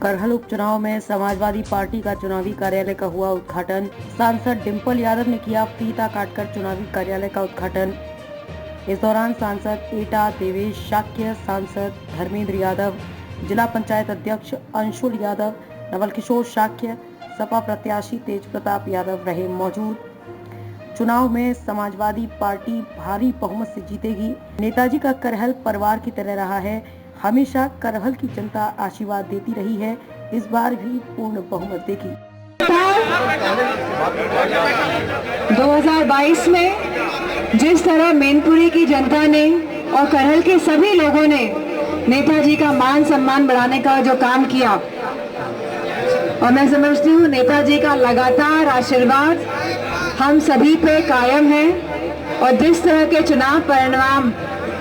करहल उपचुनाव में समाजवादी पार्टी का चुनावी कार्यालय का हुआ उद्घाटन। सांसद डिंपल यादव ने किया फीता काटकर चुनावी कार्यालय का उद्घाटन। इस दौरान सांसद एटा देवेश शाक्य, सांसद धर्मेंद्र यादव, जिला पंचायत अध्यक्ष अंशुल यादव, नवल किशोर शाक्य, सपा प्रत्याशी तेज प्रताप यादव रहे मौजूद। चुनाव में समाजवादी पार्टी भारी बहुमत से जीतेगी। नेताजी का करहल परिवार की तरह रहा है। हमेशा करहल की जनता आशीर्वाद देती रही है। इस बार भी पूर्ण बहुमत देगी। 2022 में जिस तरह मैनपुरी की जनता ने और करहल के सभी लोगों ने नेताजी का मान सम्मान बढ़ाने का जो काम किया, और मैं समझती हूँ नेताजी का लगातार आशीर्वाद हम सभी पे कायम है। और जिस तरह के चुनाव परिणाम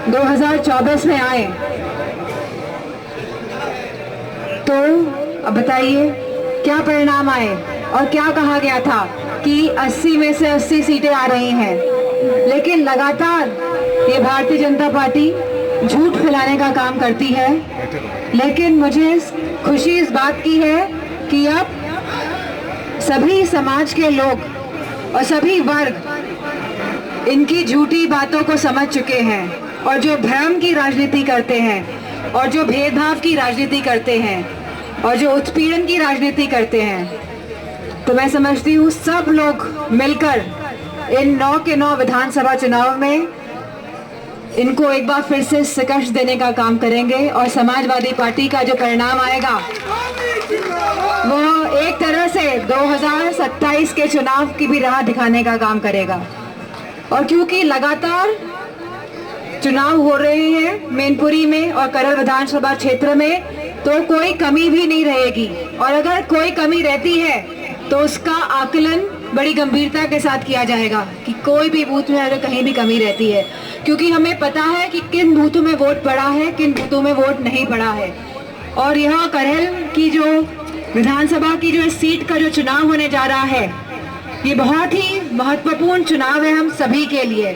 2024 में आए, तो अब बताइए क्या परिणाम आए और क्या कहा गया था कि 80 में से 80 सीटें आ रही हैं। लेकिन लगातार ये भारतीय जनता पार्टी झूठ फैलाने का काम करती है। लेकिन मुझे खुशी इस बात की है कि अब सभी समाज के लोग और सभी वर्ग इनकी झूठी बातों को समझ चुके हैं, और जो भ्रम की राजनीति करते हैं और जो भेदभाव की राजनीति करते हैं और जो उत्पीड़न की राजनीति करते हैं, तो मैं समझती हूँ सब लोग मिलकर इन 9 के 9 विधानसभा चुनाव में इनको एक बार फिर से शिकस्त देने का काम करेंगे। और समाजवादी पार्टी का जो परिणाम आएगा वो एक तरह से 2027 के चुनाव की भी राह दिखाने का काम करेगा। और क्योंकि लगातार चुनाव हो रहे हैं मैनपुरी में और करहल विधानसभा क्षेत्र में, तो कोई कमी भी नहीं रहेगी। और अगर कोई कमी रहती है तो उसका आकलन बड़ी गंभीरता के साथ किया जाएगा कि कोई भी बूथ में अगर कहीं भी कमी रहती है, क्योंकि हमें पता है कि किन बूथों में वोट पड़ा है, किन बूथों में वोट नहीं पड़ा है। और यह करहल की जो विधानसभा की जो सीट का जो चुनाव होने जा रहा है, ये बहुत ही महत्वपूर्ण चुनाव है हम सभी के लिए,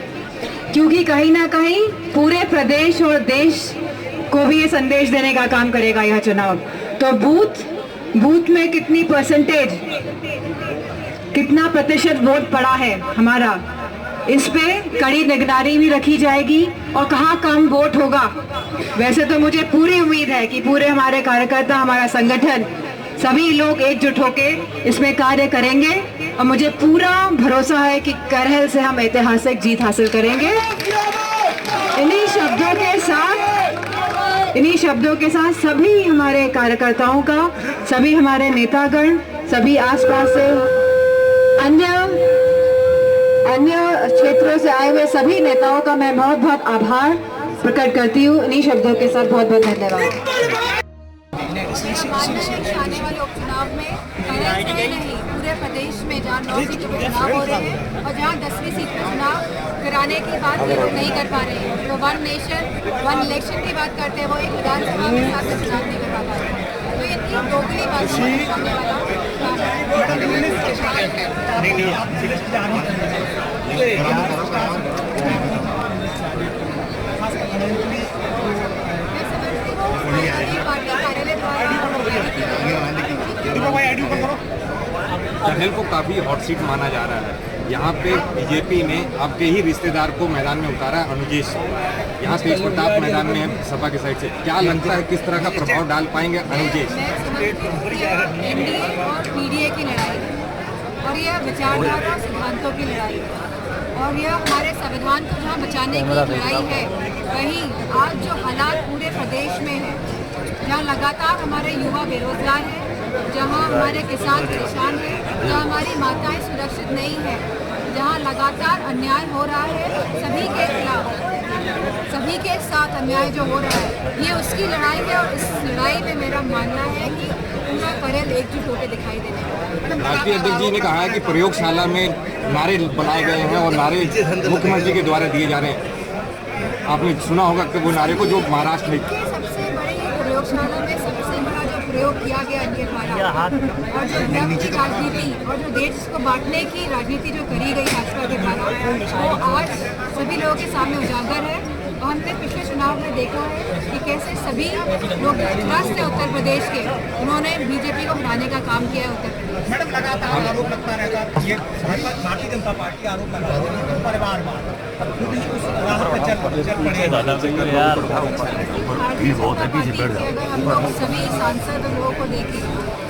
क्योंकि कहीं ना कहीं पूरे प्रदेश और देश को भी ये संदेश देने का काम करेगा यह चुनाव। तो बूथ में कितनी परसेंटेज, कितना प्रतिशत वोट पड़ा है हमारा, इस पे कड़ी निगरानी भी रखी जाएगी। और कहाँ कम वोट होगा, वैसे तो मुझे पूरी उम्मीद है कि पूरे हमारे कार्यकर्ता, हमारा संगठन, सभी लोग एकजुट होके इसमें कार्य करेंगे। और मुझे पूरा भरोसा है कि करहल से हम ऐतिहासिक जीत हासिल करेंगे। इन्हीं शब्दों के साथ सभी हमारे कार्यकर्ताओं का, सभी हमारे नेतागण, सभी आसपास से अन्य क्षेत्रों से आए हुए सभी नेताओं का मैं बहुत बहुत आभार प्रकट करती हूँ। इन्हीं शब्दों के साथ बहुत बहुत धन्यवाद। आने वाले उपचुनाव में नहीं, पूरे प्रदेश में जहाँ 9 सीटों पर चुनाव हो रहे हैं और जहाँ 10वीं सीट पर चुनाव कराने की बात ये लोग नहीं कर पा रहे हैं। तो 1 नेशन 1 इलेक्शन की बात करते हैं, वो एक विधानसभा में साथ में चुनाव नहीं करवा पा रहे हैं। तो ये इतनी दोगली बात सामने वाला करहल को काफ़ी हॉट सीट माना जा रहा है। यहाँ पे बीजेपी ने आपके ही रिश्तेदार को मैदान में उतारा, अनुजेश। यहाँ तेज प्रताप मैदान में है सपा की साइड से। क्या लगता है किस तरह का प्रभाव डाल पाएंगे अनुजेश? एनडीए और पीडीए की लड़ाई है, और यह विचारधारा और सिद्धांतों की लड़ाई है, और यह हमारे संविधान को जहाँ बचाने की लड़ाई है। वहीं आज जो हालात पूरे प्रदेश में है, जहाँ लगातार हमारे युवा बेरोजगार हैं, जहाँ हमारे किसान परेशान हैं, जहाँ हमारी माताएं सुरक्षित नहीं है, जहाँ लगातार अन्याय हो रहा है सभी के खिलाफ, सभी के साथ अन्याय जो हो रहा है, ये उसकी लड़ाई है। और इस लड़ाई में मेरा मानना है कि पूरा करहल एकजुट होकर दिखाई देने वाला। राष्ट्रीय अध्यक्ष जी ने कहा है कि प्रयोगशाला में नारे बनाए गए हैं और नारे मुख्यमंत्री के द्वारा दिए जा रहे हैं। आपने सुना होगा कि वो नारे को जो महाराष्ट्र में सबसे बड़ी प्रयोगशाला में सबसे बड़ा जो प्रयोग किया गया इनके द्वारा, और जो धर्म की राजनीति और जो देश को बांटने की राजनीति जो करी गई भाजपा के द्वारा, वो आज सभी लोगों के सामने उजागर है। हमने पिछले चुनाव में देखा है कि कैसे सभी लोग ट्रस्ट है उत्तर प्रदेश के, उन्होंने बीजेपी को हटाने का काम किया है उत्तर प्रदेश। मैडम लगातार आरोप लगता रहता है, ये भारतीय जनता पार्टी आरोप लगा रही है परिवारवाद, खुद ही उस राह पर चल पड़े। भारतीय जनता पार्टी के अगर हम लोग सभी सांसद लोगों को देखें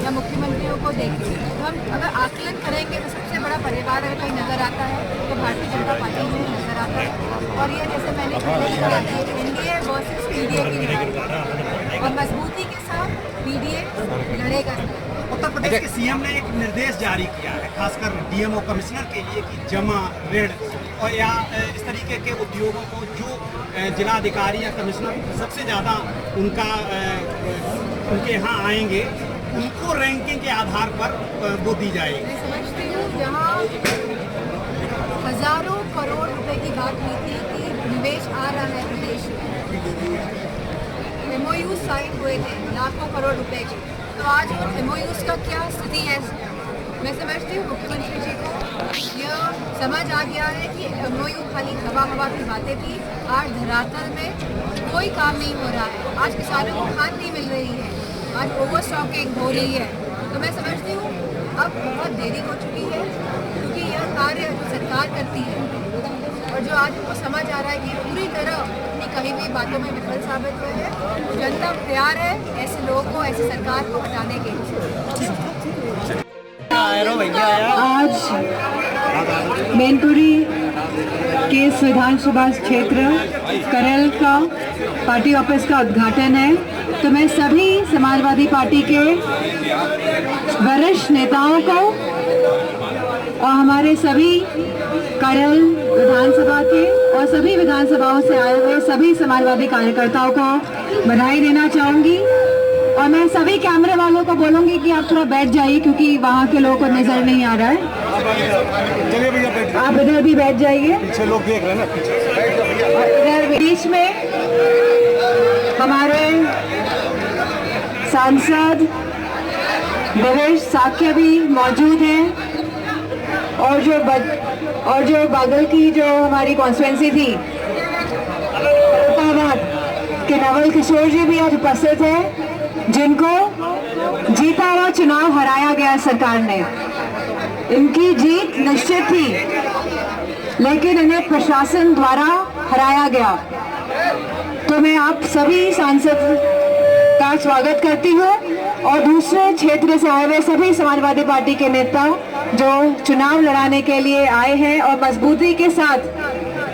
या मुख्यमंत्रियों को देखें, तो हम अगर आकलन करेंगे तो सबसे बड़ा परिवार अगर कहीं नजर आता है तो भारतीय जनता पार्टी में नजर आता है। और ये जैसे मैंने पहले कहा कि एनडीए वर्सेस पीडीए की लड़ाई और मजबूती के साथ पीडीए लड़ेगा। उत्तर प्रदेश के सीएम ने एक निर्देश जारी किया है खासकर डीएमओ कमिश्नर के लिए कि जमा ऋण और या इस तरीके के उद्योगों को जो जिलाधिकारी या कमिश्नर सबसे ज़्यादा उनके यहाँ आएंगे उनको रैंकिंग के आधार पर वो दी जाएगी। मैं समझती हूँ जहाँ हजारों करोड़ रुपए की बात हुई थी कि निवेश आ रहा है प्रदेश में, एमओयू साइन हुए थे लाखों करोड़ रुपए के, तो आज उन एमओयूज का क्या स्थिति है? मैं समझती हूँ मुख्यमंत्री जी को यह समझ आ गया है कि एमओयू खाली हवा की बातें थी, आज धरातल में कोई काम नहीं हो रहा है। आज किसानों को खाद नहीं मिल रही है, आज ओवर स्टॉकिंग हो रही है। तो मैं समझती हूँ अब बहुत देरी हो चुकी है, क्योंकि यह कार्य जो सरकार करती है और जो आज उनको समझ आ रहा है कि पूरी तरह अपनी कही हुई बातों में विफल साबित हुए हैं, जनता तैयार है ऐसे लोगों को, ऐसी सरकार को हटाने के लिए। आज मैनपुरी के विधानसभा क्षेत्र करल का पार्टी ऑफिस का उद्घाटन है, तो मैं सभी समाजवादी पार्टी के वरिष्ठ नेताओं को और हमारे सभी करल विधानसभा के और सभी विधानसभाओं से आए हुए सभी समाजवादी कार्यकर्ताओं को बधाई देना चाहूंगी। और मैं सभी कैमरे वालों को बोलूंगी कि आप थोड़ा बैठ जाइए, क्योंकि वहाँ के लोगों को नजर नहीं आ रहा है। आप इधर भी बैठ जाइए, पीछे लोग देख रहे हैं ना। इधर बीच में हमारे सांसद देवेश साख्य भी मौजूद हैं, और जो बगल की जो हमारी कॉन्स्टिट्यूंसी थी के नवल किशोर जी भी आज उपस्थित है, जिनको जीता हुआ चुनाव हराया गया सरकार ने। इनकी जीत निश्चित थी, लेकिन इन्हें प्रशासन द्वारा हराया गया। तो मैं आप सभी सांसद का स्वागत करती हूँ और दूसरे क्षेत्र से आए हुए सभी समाजवादी पार्टी के नेता जो चुनाव लड़ाने के लिए आए हैं और मजबूती के साथ,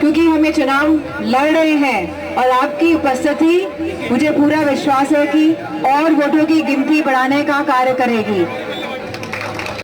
क्योंकि हम ये चुनाव लड़ रहे हैं और आपकी उपस्थिति मुझे पूरा विश्वास है कि और वोटों की गिनती बढ़ाने का कार्य करेगी।